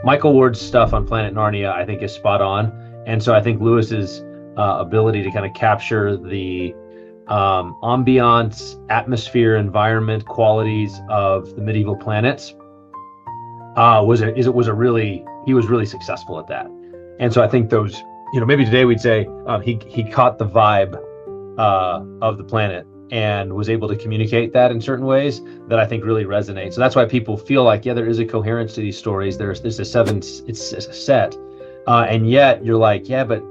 Michael Ward's stuff on Planet Narnia, I think, is spot on. And so I think Lewis's ability to kind of capture the ambiance, atmosphere, environment, qualities of the medieval planets he was really successful at that. And so I think those, maybe today we'd say he caught the vibe of the planet and was able to communicate that in certain ways that I think really resonate. So that's why people feel like, yeah, there is a coherence to these stories. There's a set, and yet you're like, yeah, but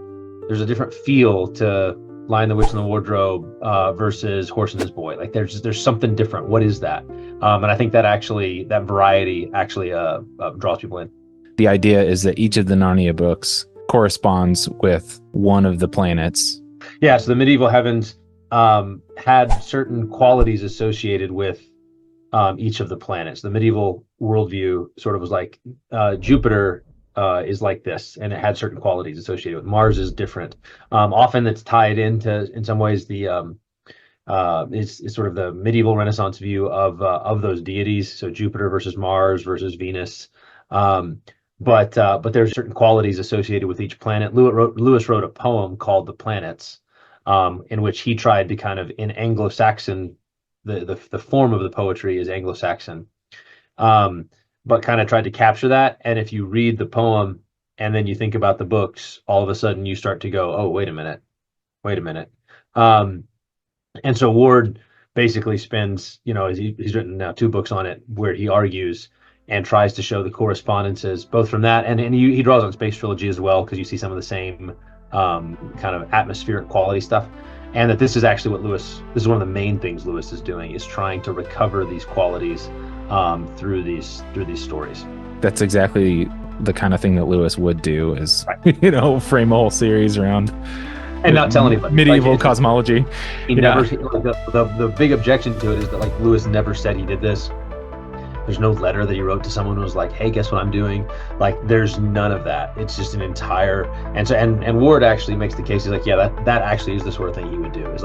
there's a different feel to Lion, the Witch, and the Wardrobe versus Horse and His Boy. Like there's something different. What is that? And I think that variety actually draws people in. The idea is that each of the Narnia books corresponds with one of the planets. Yeah, so the medieval heavens had certain qualities associated with each of the planets. The medieval worldview sort of was like Jupiter is like this, and it had certain qualities associated with Mars is different. Often it's tied into, in some ways, the it's sort of the medieval Renaissance view of those deities. So Jupiter versus Mars versus Venus. But there's certain qualities associated with each planet. Lewis wrote a poem called "The Planets," in which he tried to kind of, in Anglo-Saxon, the form of the poetry is Anglo-Saxon, but kind of tried to capture that. And if you read the poem and then you think about the books, all of a sudden you start to go, oh, wait a minute. And so Ward basically spends, he's written now 2 books on it where he argues and tries to show the correspondences both from that, and he draws on Space Trilogy as well, because you see some of the same kind of atmospheric quality stuff, and that this is actually this is one of the main things Lewis is doing, is trying to recover these qualities through these stories. That's exactly the kind of thing that Lewis would do, is right. Frame a whole series around and not tell anybody. Medieval cosmology. He never. The big objection to it is that Lewis never said he did this. There's no letter that he wrote to someone who was like, hey, guess what I'm doing? There's none of that. It's just an entire, and Ward actually makes the case. He's like, yeah, that actually is the sort of thing he would do, is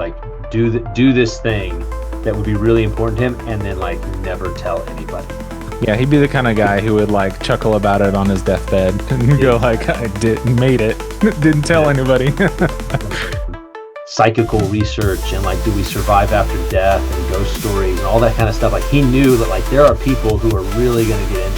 do this thing that would be really important to him, and then never tell anybody. Yeah, he'd be the kind of guy who would chuckle about it on his deathbed and go I made it, didn't tell anybody. Psychical research and do we survive after death and ghost stories and all that kind of stuff. He knew that there are people who are really going to get